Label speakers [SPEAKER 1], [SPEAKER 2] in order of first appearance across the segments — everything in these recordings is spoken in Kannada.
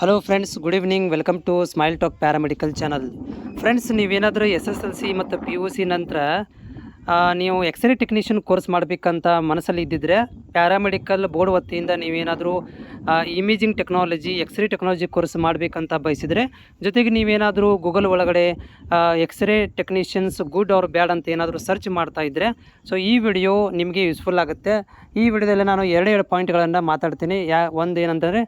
[SPEAKER 1] Hello friends, good evening. Welcome to smile talk paramedical channel. Friends, ನೀವೇನಾದರೂ SSLC ಮತ್ತು PUC ನಂತರ ನೀವು ಎಕ್ಸ್ರೇ ಟೆಕ್ನಿಷಿಯನ್ ಕೋರ್ಸ್ ಮಾಡಬೇಕಂತ ಮನಸ್ಸಲ್ಲಿ ಇದ್ದಿದ್ದರೆ ಪ್ಯಾರಾಮೆಡಿಕಲ್ ಬೋರ್ಡ್ ವತಿಯಿಂದ ನೀವೇನಾದರೂ imaging technology, X ray technology course ಮಾಡಬೇಕಂತ ಬಯಸಿದರೆ, ಜೊತೆಗೆ ನೀವೇನಾದರೂ ಗೂಗಲ್ ಒಳಗಡೆ X ray technicians good or bad ಅಂತ ಏನಾದರೂ ಸರ್ಚ್ ಮಾಡ್ತಾ ಇದ್ದರೆ, ಸೊ ಈ ವಿಡಿಯೋ ನಿಮಗೆ ಯೂಸ್ಫುಲ್ ಆಗುತ್ತೆ. ಈ ವಿಡಿಯೋದಲ್ಲಿ ನಾನು ಎರಡು ಪಾಯಿಂಟ್ಗಳನ್ನು ಮಾತಾಡ್ತೀನಿ. ಒಂದು ಏನಂತಂದರೆ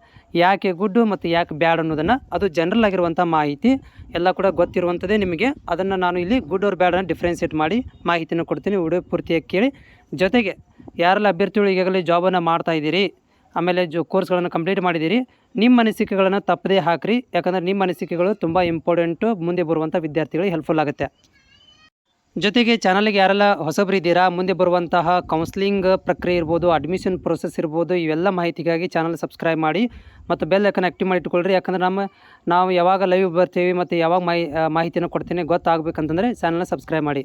[SPEAKER 1] ಯಾಕೆ ಗುಡ್ಡು ಮತ್ತು ಯಾಕೆ ಬ್ಯಾಡ್ ಅನ್ನೋದನ್ನು, ಅದು ಜನರಲ್ ಆಗಿರುವಂಥ ಮಾಹಿತಿ ಎಲ್ಲ ಕೂಡ ಗೊತ್ತಿರುವಂಥದ್ದೇ ನಿಮಗೆ. ಅದನ್ನು ನಾನು ಇಲ್ಲಿ ಗುಡ್ ಆರ್ ಬ್ಯಾಡನ್ನು ಡಿಫ್ರೆನ್ಷಿಯೇಟ್ ಮಾಡಿ ಮಾಹಿತಿಯನ್ನು ಕೊಡ್ತೀನಿ. ವಿಡಿಯೋ ಪೂರ್ತಿಯಾಗಿ ಕೇಳಿ. ಜೊತೆಗೆ ಯಾರೆಲ್ಲ ಅಭ್ಯರ್ಥಿಗಳು ಈಗಾಗಲೇ ಜಾಬನ್ನು ಮಾಡ್ತಾಯಿದ್ದೀರಿ, ಆಮೇಲೆ ಕೋರ್ಸ್ಗಳನ್ನು ಕಂಪ್ಲೀಟ್ ಮಾಡಿದ್ದೀರಿ, ನಿಮ್ಮ ಅನಿಸಿಕೆಗಳನ್ನು ತಪ್ಪದೇ ಹಾಕಿರಿ. ಯಾಕಂದರೆ ನಿಮ್ಮ ಅನಿಸಿಕೆಗಳು ತುಂಬ ಇಂಪಾರ್ಟೆಂಟು, ಮುಂದೆ ಬರುವಂಥ ವಿದ್ಯಾರ್ಥಿಗಳಿಗೆ ಹೆಲ್ಪ್ಫುಲ್ ಆಗುತ್ತೆ. ಜೊತೆಗೆ ಚಾನಲ್ಗೆ ಯಾರೆಲ್ಲ ಹೊಸಬರು ಇದ್ದೀರಾ, ಮುಂದೆ ಬರುವಂತಹ ಕೌನ್ಸ್ಲಿಂಗ್ ಪ್ರಕ್ರಿಯೆ ಇರ್ಬೋದು, ಅಡ್ಮಿಷನ್ ಪ್ರೊಸೆಸ್ ಇರ್ಬೋದು, ಇವೆಲ್ಲ ಮಾಹಿತಿಗಾಗಿ ಚಾನಲ್ ಸಬ್ಸ್ಕ್ರೈಬ್ ಮಾಡಿ ಮತ್ತು ಬೆಲ್ ಐಕನ್ ಆ್ಯಕ್ಟಿವ್ ಮಾಡಿ ಇಟ್ಕೊಳ್ರಿ. ಯಾಕಂದರೆ ನಾವು ಯಾವಾಗ ಲೈವ್ ಬರ್ತೀವಿ ಮತ್ತು ಯಾವಾಗ ಮಾಹಿತಿಯನ್ನು ಕೊಡ್ತೀನಿ ಗೊತ್ತಾಗಬೇಕಂತಂದರೆ ಚಾನಲ್ನ ಸಬ್ಸ್ಕ್ರೈಬ್ ಮಾಡಿ.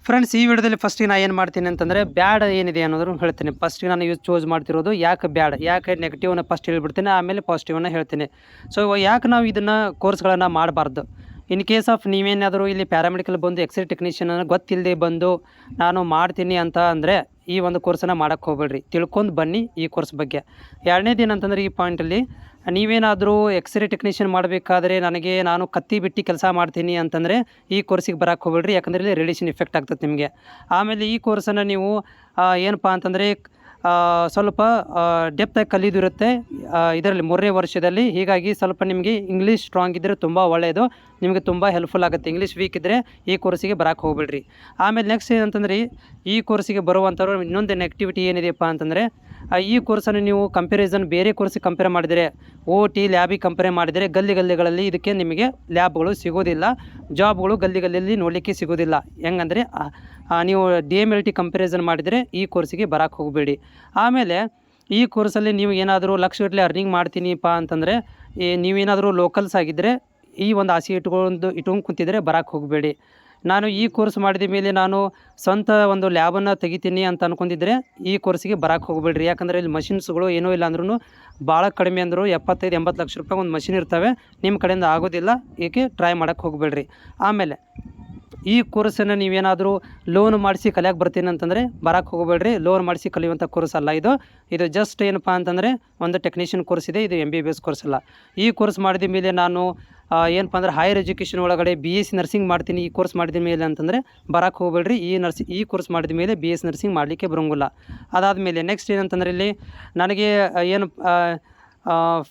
[SPEAKER 1] ಫ್ರೆಂಡ್ಸ್, ಈ ವಿಡಿಯೋದಲ್ಲಿ ಫಸ್ಟಿಗೆ ನಾನು ಏನು ಮಾಡ್ತೀನಿ ಅಂತಂದರೆ ಬ್ಯಾಡ್ ಏನಿದೆ ಅನ್ನೋದನ್ನು ಹೇಳ್ತೀನಿ. ಫಸ್ಟಿಗೆ ನಾನು ಚೂಸ್ ಮಾಡ್ತಿರೋದು ಯಾಕೆ ಬ್ಯಾಡ್, ಯಾಕೆ ನೆಗೆಟಿವ್ನ ಫಸ್ಟ್ ಹೇಳ್ಬಿಡ್ತೀನಿ, ಆಮೇಲೆ ಪಾಸಿಟಿವನ್ನ ಹೇಳ್ತೀನಿ. ಸೊ ಯಾಕೆ ನಾವು ಇದನ್ನು ಕೋರ್ಸ್ಗಳನ್ನು ಮಾಡಬಾರ್ದು. ಇನ್ ಕೇಸ್ ಆಫ್ ನೀವೇನಾದರೂ ಇಲ್ಲಿ ಪ್ಯಾರಾಮೆಡಿಕಲ್ ಬಂದು ಎಕ್ಸ್ರೇ ಟೆಕ್ನಿಷಿಯನ್ ಗೊತ್ತಿಲ್ಲದೆ ಬಂದು ನಾನು ಮಾಡ್ತೀನಿ ಅಂತ ಅಂದರೆ ಈ ಒಂದು ಕೋರ್ಸನ್ನು ಮಾಡೋಕ್ಕೆ ಹೋಗ್ಬೇಡ್ರಿ. ತಿಳ್ಕೊಂಡು ಬನ್ನಿ ಈ ಕೋರ್ಸ್ ಬಗ್ಗೆ. ಎರಡನೇದು ಏನಂತಂದರೆ, ಈ ಪಾಯಿಂಟಲ್ಲಿ ನೀವೇನಾದರೂ ಎಕ್ಸ್ರೇ ಟೆಕ್ನಿಷಿಯನ್ ಮಾಡಬೇಕಾದ್ರೆ ನಾನು ಕತ್ತಿ ಬಿಟ್ಟು ಕೆಲಸ ಮಾಡ್ತೀನಿ ಅಂತಂದರೆ ಈ ಕೋರ್ಸಿಗೆ ಬರೋಕ್ಕೆ ಹೋಗ್ಬೇಡ್ರಿ. ಯಾಕಂದರೆ ಇಲ್ಲಿ ರೇಡಿಯೇಷನ್ ಇಫೆಕ್ಟ್ ಆಗ್ತದೆ ನಿಮಗೆ. ಆಮೇಲೆ ಈ ಕೋರ್ಸನ್ನು ನೀವು ಏನಪ್ಪ ಅಂತಂದರೆ ಸ್ವಲ್ಪ ಡೆಪ್ತಾಗಿ ಕಲಿಯೋದಿರುತ್ತೆ ಇದರಲ್ಲಿ 3ನೇ ವರ್ಷದಲ್ಲಿ. ಹೀಗಾಗಿ ಸ್ವಲ್ಪ ನಿಮಗೆ ಇಂಗ್ಲೀಷ್ ಸ್ಟ್ರಾಂಗ್ ಇದ್ದರೆ ತುಂಬ ಒಳ್ಳೆಯದು, ನಿಮಗೆ ತುಂಬ ಹೆಲ್ಪ್ಫುಲ್ ಆಗುತ್ತೆ. ಇಂಗ್ಲೀಷ್ ವೀಕ್ ಇದ್ದರೆ ಈ ಕೋರ್ಸಿಗೆ ಬರೋಕ್ಕೆ ಹೋಗ್ಬೇಡ್ರಿ. ಆಮೇಲೆ ನೆಕ್ಸ್ಟ್ ಏನಂತಂದರೆ, ಈ ಕೋರ್ಸಿಗೆ ಬರುವಂಥವ್ರು ಇನ್ನೊಂದು ನೆಗೆಟಿವಿಟಿ ಏನಿದೆಯಪ್ಪ ಅಂತಂದರೆ, ಈ ಕೋರ್ಸನ್ನು ನೀವು ಕಂಪ್ಯಾರಿಸನ್ ಬೇರೆ ಕೋರ್ಸಿಗೆ ಕಂಪೇರ್ ಮಾಡಿದರೆ, OT ಲ್ಯಾಬಿಗೆ ಕಂಪೇರ್ ಮಾಡಿದರೆ ಗಲ್ಲಿಗಳಲ್ಲಿ ಇದಕ್ಕೆ ನಿಮಗೆ ಲ್ಯಾಬ್ಗಳು ಸಿಗೋದಿಲ್ಲ, ಜಾಬ್ಗಳು ಗಲ್ಲಿಯಲ್ಲಿ ನೋಡಲಿಕ್ಕೆ ಸಿಗೋದಿಲ್ಲ. ಹೆಂಗಂದರೆ ನೀವು DMLT ಕಂಪ್ಯಾರಿಸನ್ ಮಾಡಿದರೆ ಈ ಕೋರ್ಸಿಗೆ ಬರೋಕ್ಕೆ ಹೋಗಬೇಡಿ. ಆಮೇಲೆ ಈ ಕೋರ್ಸಲ್ಲಿ ನೀವು ಏನಾದರೂ ಲಕ್ಷಗಟ್ಟಲೆ ಅರ್ನಿಂಗ್ ಮಾಡ್ತೀನಿಪ್ಪ ಅಂತಂದರೆ, ನೀವೇನಾದರೂ ಲೋಕಲ್ಸ್ ಆಗಿದ್ದರೆ ಈ ಒಂದು ಆಸೆ ಇಟ್ಕೊಂಡು ಕುಂತಿದ್ರೆ ಬರೋಕ್ಕೆ ಹೋಗಬೇಡಿ. ನಾನು ಈ ಕೋರ್ಸ್ ಮಾಡಿದ ಮೇಲೆ ನಾನು ಸ್ವಂತ ಒಂದು ಲ್ಯಾಬನ್ನು ತೆಗಿತೀನಿ ಅಂತ ಅಂದ್ಕೊಂಡಿದ್ರೆ ಈ ಕೋರ್ಸಿಗೆ ಬರೋಕ್ಕೆ ಹೋಗಬೇಡ್ರಿ. ಯಾಕಂದರೆ ಇಲ್ಲಿ ಮಷಿನ್ಸ್ಗಳು ಏನೂ ಇಲ್ಲ ಅಂದ್ರೂ ಭಾಳ ಕಡಿಮೆ ಅಂದರೂ 75-80 ಲಕ್ಷ ರೂಪಾಯಿ ಒಂದು ಮಷಿನ್ ಇರ್ತವೆ, ನಿಮ್ಮ ಕಡೆಯಿಂದ ಆಗೋದಿಲ್ಲ. ಏಕೆ ಟ್ರೈ ಮಾಡೋಕ್ಕೆ ಹೋಗಬೇಡ್ರಿ. ಆಮೇಲೆ ಈ ಕೋರ್ಸನ್ನು ನೀವೇನಾದರೂ ಲೋನ್ ಮಾಡಿಸಿ ಕಲಿಯೋಕೆ ಬರ್ತೀನಿ ಅಂತಂದರೆ ಬರೋಕ್ಕೆ ಹೋಗಬೇಡ್ರಿ. ಲೋನ್ ಮಾಡಿಸಿ ಕಲಿಯುವಂಥ ಕೋರ್ಸ್ ಅಲ್ಲ ಇದು ಜಸ್ಟ್ ಏನಪ್ಪ ಅಂತಂದರೆ ಒಂದು ಟೆಕ್ನಿಷಿಯನ್ ಕೋರ್ಸ್ ಇದೆ, ಇದು MBBS ಕೋರ್ಸ್ ಅಲ್ಲ. ಈ ಕೋರ್ಸ್ ಮಾಡಿದ ಮೇಲೆ ನಾನು ಏನಪ್ಪ ಅಂದರೆ ಹೈಯರ್ ಎಜುಕೇಷನ್ ಒಳಗಡೆ BSc ನರ್ಸಿಂಗ್ ಮಾಡ್ತೀನಿ ಈ ಕೋರ್ಸ್ ಮಾಡಿದ ಮೇಲೆ ಅಂತಂದರೆ ಬರೋಕ್ಕೆ ಹೋಗಬೇಡ್ರಿ. ಈ ಕೋರ್ಸ್ ಮಾಡಿದ ಮೇಲೆ BSc ನರ್ಸಿಂಗ್ ಮಾಡಲಿಕ್ಕೆ ಬರೋಂಗಿಲ್ಲ. ಅದಾದಮೇಲೆ ನೆಕ್ಸ್ಟ್ ಏನಂತಂದರೆ, ಇಲ್ಲಿ ನನಗೆ ಏನು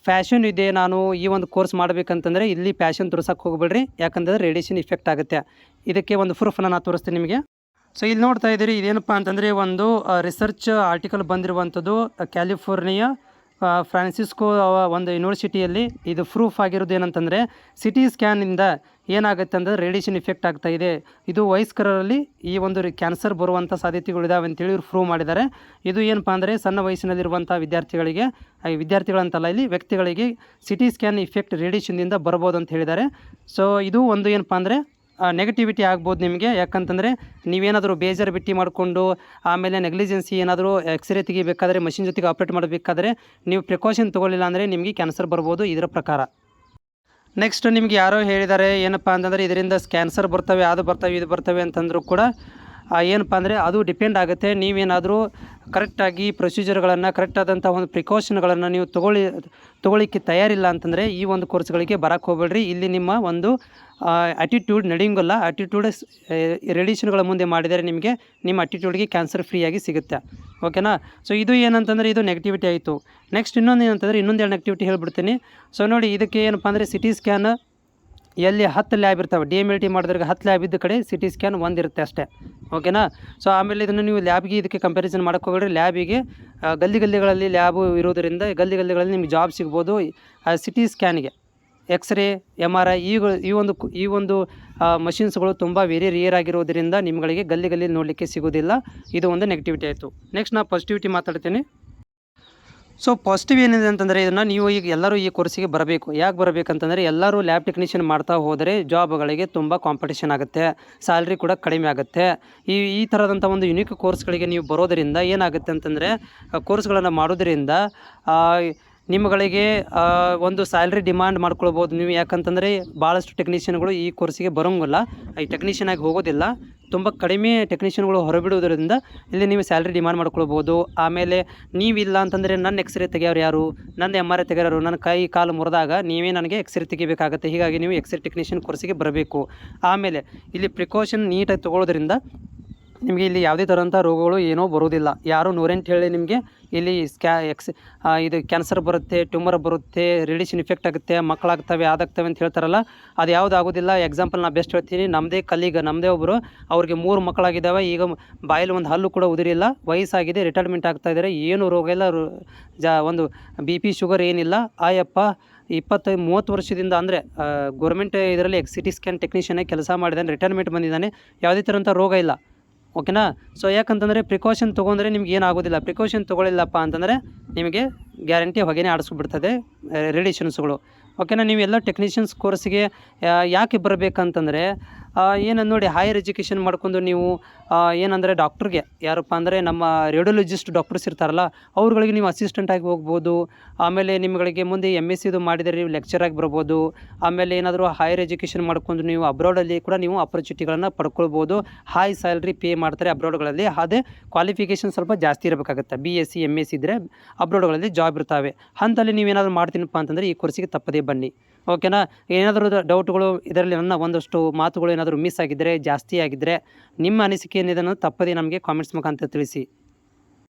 [SPEAKER 1] ಫ್ಯಾಷನ್ ಇದೆ, ನಾನು ಈ ಒಂದು ಕೋರ್ಸ್ ಮಾಡಬೇಕಂತಂದರೆ ಇಲ್ಲಿ ಪ್ಯಾಷನ್ ತೋರ್ಸೋಕ್ಕೆ ಹೋಗಬೇಡ್ರಿ. ಯಾಕಂದರೆ ರೇಡಿಯೇಷನ್ ಇಫೆಕ್ಟ್ ಆಗುತ್ತೆ. ಇದಕ್ಕೆ ಒಂದು ಪ್ರೂಫನ್ನು ನಾನು ತೋರಿಸ್ತೀನಿ ನಿಮಗೆ. ಸೊ ಇಲ್ಲಿ ನೋಡ್ತಾ ಇದ್ದೀರಿ, ಇದೇನಪ್ಪ ಅಂತಂದರೆ ಒಂದು ರಿಸರ್ಚ್ ಆರ್ಟಿಕಲ್ ಬಂದಿರುವಂಥದ್ದು ಕ್ಯಾಲಿಫೋರ್ನಿಯಾ ಫ್ರಾನ್ಸಿಸ್ಕೋ ಒಂದು ಯೂನಿವರ್ಸಿಟಿಯಲ್ಲಿ. ಇದು ಪ್ರೂಫ್ ಆಗಿರೋದು ಏನಂತಂದರೆ, CT ಸ್ಕ್ಯಾನಿಂದ ಏನಾಗುತ್ತೆ ಅಂದರೆ ರೇಡಿಯೇಷನ್ ಇಫೆಕ್ಟ್ ಆಗ್ತಾಯಿದೆ. ಇದು ವಯಸ್ಕರಲ್ಲಿ ಈ ಒಂದು ಕ್ಯಾನ್ಸರ್ ಬರುವಂಥ ಸಾಧ್ಯತೆಗಳಿದಾವೆ ಅಂತೇಳಿ ಇವ್ರು ಪ್ರೂವ್ ಮಾಡಿದ್ದಾರೆ. ಇದು ಏನಪ್ಪ ಅಂದರೆ ಸಣ್ಣ ವಯಸ್ಸಿನಲ್ಲಿರುವಂಥ ವಿದ್ಯಾರ್ಥಿಗಳಂತಲ್ಲ, ಇಲ್ಲಿ ವ್ಯಕ್ತಿಗಳಿಗೆ CT ಸ್ಕ್ಯಾನ್ ಇಫೆಕ್ಟ್ ರೇಡಿಯೇಷನ್ನಿಂದ ಬರ್ಬೋದು ಅಂತ ಹೇಳಿದ್ದಾರೆ. ಸೊ ಇದು ಒಂದು ಏನಪ್ಪ ಅಂದರೆ ನೆಗೆಟಿವಿಟಿ ಆಗ್ಬೋದು ನಿಮಗೆ. ಯಾಕಂತಂದರೆ ನೀವೇನಾದರೂ ಬೇಜಾರು ಬಿಟ್ಟು ಮಾಡಿಕೊಂಡು ಆಮೇಲೆ ನೆಗ್ಲಿಜೆನ್ಸಿ ಏನಾದರೂ ಎಕ್ಸ್ರೇ ತೆಗಿಬೇಕಾದ್ರೆ ಮಷಿನ್ ಜೊತೆಗೆ ಆಪ್ರೇಟ್ ಮಾಡಬೇಕಾದ್ರೆ ನೀವು ಪ್ರಿಕಾಷನ್ ತೊಗೊಳ್ಳಿಲ್ಲ ಅಂದರೆ ನಿಮಗೆ ಕ್ಯಾನ್ಸರ್ ಬರ್ಬೋದು ಇದರ ಪ್ರಕಾರ. ನೆಕ್ಸ್ಟ್ ನಿಮ್ಗೆ ಯಾರೋ ಹೇಳಿದ್ದಾರೆ ಏನಪ್ಪ ಅಂತಂದರೆ ಇದರಿಂದ ಕ್ಯಾನ್ಸರ್ ಬರ್ತವೆ, ಇದು ಬರ್ತವೆ ಅಂತಂದರೂ ಕೂಡ ಏನಪ್ಪ ಅಂದರೆ ಅದು ಡಿಪೆಂಡ್ ಆಗುತ್ತೆ. ನೀವೇನಾದರೂ ಕರೆಕ್ಟಾಗಿ ಪ್ರೊಸೀಜರ್ಗಳನ್ನು, ಕರೆಕ್ಟಾದಂಥ ಒಂದು ಪ್ರಿಕಾಷನ್ಗಳನ್ನು ನೀವು ತೊಗೊಳ್ಳಿಕ್ಕೆ ತಯಾರಿಲ್ಲ ಅಂತಂದರೆ ಈ ಒಂದು ಕೋರ್ಸ್ಗಳಿಗೆ ಬರೋಕ್ಕೆ ಹೋಗಬೇಡ್ರಿ. ಇಲ್ಲಿ ನಿಮ್ಮ ಒಂದು ಆ್ಯಟಿಟ್ಯೂಡ್ ನಡೆಯೋಂಗಿಲ್ಲ. ಆ್ಯಟಿಟ್ಯೂಡ್ ರೇಡಿಯೇಷನ್ಗಳ ಮುಂದೆ ಮಾಡಿದರೆ ನಿಮಗೆ ನಿಮ್ಮ ಆ್ಯಟಿಟ್ಯೂಡ್ಗೆ ಕ್ಯಾನ್ಸರ್ ಫ್ರೀಯಾಗಿ ಸಿಗುತ್ತೆ. ಓಕೆನಾ. ಸೊ ಇದು ಏನಂತಂದರೆ ಇದು ನೆಗೆಟಿವಿಟಿ ಆಯಿತು. ನೆಕ್ಸ್ಟ್ ಇನ್ನೊಂದು ಏನಂತಂದರೆ ಇನ್ನೊಂದೆರಡು ನೆಗೆಟಿವಿಟಿ ಹೇಳ್ಬಿಡ್ತೀನಿ. ಸೊ ನೋಡಿ, ಇದಕ್ಕೆ ಏನಪ್ಪ ಅಂದರೆ CT ಸ್ಕ್ಯಾನ್ ಎಲ್ಲಿ 10 ಲ್ಯಾಬ್ ಇರ್ತವೆ, DMLT ಮಾಡಿದ್ರಿಗೆ 10 ಲ್ಯಾಬ್ ಇದ್ದ ಕಡೆ CT ಸ್ಕ್ಯಾನ್ ಒಂದಿರುತ್ತೆ ಅಷ್ಟೇ. ಓಕೆನಾ. ಸೊ ಆಮೇಲೆ ಇದನ್ನು ನೀವು ಲ್ಯಾಬ್ಗೆ ಇದಕ್ಕೆ ಕಂಪ್ಯಾರಿಸನ್ ಮಾಡೋಕ್ಕೆ ಹೋಗ್ಬೇಡ್ರಿ. ಲ್ಯಾಬಿಗೆ ಗಲ್ಲಿಗಳಲ್ಲಿ ಲ್ಯಾಬು ಇರೋದರಿಂದ ಗಲ್ಲಿಗಳಲ್ಲಿ ನಿಮ್ಗೆ ಜಾಬ್ ಸಿಗ್ಬೋದು. CT ಸ್ಕ್ಯಾನ್ಗೆ ಎಕ್ಸ್ರೇ, MRI ಈ ಒಂದು ಮಷಿನ್ಸ್ಗಳು ತುಂಬ ವೆರಿ ರೇರ್ ಆಗಿರೋದರಿಂದ ನಿಮ್ಗಳಿಗೆ ಗಲ್ಲಿ ನೋಡಲಿಕ್ಕೆ ಸಿಗೋದಿಲ್ಲ. ಇದು ಒಂದು ನೆಗೆಟಿವಿಟಿ ಆಯಿತು. ನೆಕ್ಸ್ಟ್ ನಾನು ಪಾಸಿಟಿವಿಟಿ ಮಾತಾಡ್ತೀನಿ. ಸೊ ಪಾಸಿಟಿವ್ ಏನಿದೆ ಅಂತಂದರೆ, ಇದನ್ನು ನೀವು ಈಗ ಎಲ್ಲರೂ ಈ ಕೋರ್ಸಿಗೆ ಬರಬೇಕು. ಯಾಕೆ ಬರಬೇಕಂತಂದರೆ, ಎಲ್ಲರೂ ಲ್ಯಾಬ್ ಟೆಕ್ನಿಷಿಯನ್ ಮಾಡ್ತಾ ಹೋದರೆ ಜಾಬ್ಗಳಿಗೆ ತುಂಬ ಕಾಂಪಿಟೇಷನ್ ಆಗುತ್ತೆ, ಸ್ಯಾಲ್ರಿ ಕೂಡ ಕಡಿಮೆ ಆಗುತ್ತೆ. ಈ ಥರದಂಥ ಒಂದು ಯುನೀಕ್ ಕೋರ್ಸ್ಗಳಿಗೆ ನೀವು ಬರೋದರಿಂದ ಏನಾಗುತ್ತೆ ಅಂತಂದರೆ, ಕೋರ್ಸ್ಗಳನ್ನು ಮಾಡೋದರಿಂದ ನಿಮ್ಮಗಳಿಗೆ ಒಂದು ಸ್ಯಾಲ್ರಿ ಡಿಮಾಂಡ್ ಮಾಡ್ಕೊಳ್ಬೋದು ನೀವು. ಯಾಕಂತಂದರೆ ಭಾಳಷ್ಟು ಟೆಕ್ನಿಷಿಯನ್ಗಳು ಈ ಕೋರ್ಸಿಗೆ ಬರೋಂಗಿಲ್ಲ, ಈ ಟೆಕ್ನಿಷಿಯನ್ ಆಗಿ ಹೋಗೋದಿಲ್ಲ. ತುಂಬ ಕಡಿಮೆ ಟೆಕ್ನಿಷಿಯನ್ಗಳು ಹೊರಬಿಡುವುದರಿಂದ ಇಲ್ಲಿ ನೀವು ಸ್ಯಾಲ್ರಿ ಡಿಮಾಂಡ್ ಮಾಡ್ಕೊಳ್ಬೋದು. ಆಮೇಲೆ ನೀವಿಲ್ಲ ಅಂತಂದರೆ ನನ್ನ ಎಕ್ಸ್ರೇ ತೆಗೆಯೋರು ಯಾರು, ನನ್ನ MRI ತೆಗೆಯೋರು, ನನ್ನ ಕೈ ಕಾಲು ಮುರಿದಾಗ ನೀವೇ ನನಗೆ ಎಕ್ಸ್ರೇ ತೆಗಿಬೇಕಾಗತ್ತೆ. ಹೀಗಾಗಿ ನೀವು ಎಕ್ಸ್ರೇ ಟೆಕ್ನಿಷಿಯನ್ ಕೋರ್ಸಿಗೆ ಬರಬೇಕು. ಆಮೇಲೆ ಇಲ್ಲಿ ಪ್ರಿಕಾಷನ್ ನೀಟಾಗಿ ತೊಗೊಳ್ಳೋದ್ರಿಂದ ನಿಮಗೆ ಇಲ್ಲಿ ಯಾವುದೇ ಥರದಂಥ ರೋಗಗಳು ಏನೂ ಬರೋದಿಲ್ಲ. ಯಾರು 108 ಹೇಳಿ ನಿಮಗೆ ಇಲ್ಲಿ ಇದು ಕ್ಯಾನ್ಸರ್ ಬರುತ್ತೆ, ಟ್ಯೂಮರ್ ಬರುತ್ತೆ, ರೇಡಿಯೇಷನ್ ಇಫೆಕ್ಟ್ ಆಗುತ್ತೆ, ಮಕ್ಕಳಾಗ್ತವೆ, ಅದಾಗ್ತವೆ ಅಂತ ಹೇಳ್ತಾರಲ್ಲ, ಅದು ಯಾವುದು ಆಗೋದಿಲ್ಲ. ಎಕ್ಸಾಂಪಲ್ ನಾನು ಬೆಸ್ಟ್ ಹೇಳ್ತೀನಿ, ನಮ್ಮದೇ ಒಬ್ಬರು, ಅವ್ರಿಗೆ 3 ಮಕ್ಕಳಾಗಿದ್ದಾವೆ. ಈಗ ಬಾಯಲ್ಲಿ ಒಂದು ಹಲ್ಲು ಕೂಡ ಉದುರಿಲ್ಲ, ವಯಸ್ಸಾಗಿದೆ, ರಿಟೈರ್ಮೆಂಟ್ ಆಗ್ತಾ ಇದ್ದಾರೆ, ಏನು ರೋಗ ಇಲ್ಲ, ಒಂದು BP ಶುಗರ್ ಏನಿಲ್ಲ. ಆಯಪ್ಪ 25-30 ವರ್ಷದಿಂದ ಅಂದರೆ ಗೌರ್ಮೆಂಟ್ ಇದರಲ್ಲಿ CT ಸ್ಕ್ಯಾನ್ ಟೆಕ್ನಿಷಿಯನ್ ಕೆಲಸ ಮಾಡಿದ್ದಾನೆ, ರಿಟೈರ್ಮೆಂಟ್ ಬಂದಿದ್ದಾನೆ, ಯಾವುದೇ ಥರಂಥ ರೋಗ ಇಲ್ಲ. ಓಕೆನಾ. ಸೊ ಯಾಕಂತಂದರೆ ಪ್ರಿಕಾಷನ್ ತೊಗೊಂಡ್ರೆ ನಿಮ್ಗೆ ಏನಾಗೋದಿಲ್ಲ. ಪ್ರಿಕಾಷನ್ ತೊಗೊಳ್ಳಿಲ್ಲಪ್ಪ ಅಂತಂದರೆ ನಿಮಗೆ ಗ್ಯಾರಂಟಿ ಹೊಗೆನೇ ಆಡಿಸ್ಬಿಡ್ತದೆ ರೇಡಿಯೇಷನ್ಸ್ಗಳು. ಓಕೆನಾ. ನೀವೆಲ್ಲ ಟೆಕ್ನಿಷಿಯನ್ಸ್ ಕೋರ್ಸಿಗೆ ಯಾಕೆ ಬರಬೇಕಂತಂದರೆ ಏನಂದು ನೋಡಿ, ಹೈಯರ್ ಎಜುಕೇಷನ್ ಮಾಡ್ಕೊಂಡು ನೀವು ಏನಂದರೆ ಡಾಕ್ಟ್ರಿಗೆ, ಯಾರಪ್ಪ ಅಂದರೆ ನಮ್ಮ ರೇಡಿಯೋಲಜಿಸ್ಟ್ ಡಾಕ್ಟರ್ಸ್ ಇರ್ತಾರಲ್ಲ, ಅವ್ರುಗಳಿಗೆ ನೀವು ಅಸಿಸ್ಟೆಂಟಾಗಿ ಹೋಗ್ಬೋದು. ಆಮೇಲೆ ನಿಮ್ಗಳಿಗೆ ಮುಂದೆ MSc ಇದು ಮಾಡಿದರೆ ನೀವು ಲೆಕ್ಚರಾಗಿ ಬರ್ಬೋದು. ಆಮೇಲೆ ಏನಾದರೂ ಹೈಯರ್ ಎಜುಕೇಷನ್ ಮಾಡ್ಕೊಂಡು ನೀವು ಅಬ್ರಾಡಲ್ಲಿ ಕೂಡ ನೀವು ಆಪರ್ಚುನಿಟಿಗಳನ್ನು ಪಡ್ಕೊಳ್ಬೋದು. ಹೈ ಸ್ಯಾಲ್ರಿ ಪೇ ಮಾಡ್ತಾರೆ ಅಬ್ರಾಡ್ಗಳಲ್ಲಿ. ಅದೇ ಕ್ವಾಲಿಫಿಕೇಷನ್ ಸ್ವಲ್ಪ ಜಾಸ್ತಿ ಇರಬೇಕಾಗುತ್ತೆ. BSc MSc ಇದ್ದರೆ ಅಬ್ರಾಡ್ಗಳಲ್ಲಿ ಜಾಬ್ ಇರ್ತಾವೆ. ಅಂತಲ್ಲಿ ನೀವೇನಾದರೂ ಮಾಡ್ತೀನಪ್ಪ ಅಂತಂದರೆ ಈ ಕೋರ್ಸಿಗೆ ತಪ್ಪದೇ ಬನ್ನಿ. ಓಕೆನಾ. ಏನಾದರೂ ಡೌಟ್ಗಳು ಇದರಲ್ಲಿ ನನ್ನ ಒಂದಷ್ಟು ಮಾತುಗಳು ಏನಾದರೂ ಮಿಸ್ ಆಗಿದ್ದರೆ, ಜಾಸ್ತಿ ಆಗಿದ್ದರೆ, ನಿಮ್ಮ ಅನಿಸಿಕೆ ಏನಿದೆ ಅನ್ನೋದು ತಪ್ಪದೇ ನಮಗೆ ಕಾಮೆಂಟ್ಸ್ ಮುಖಾಂತರ ತಿಳಿಸಿ.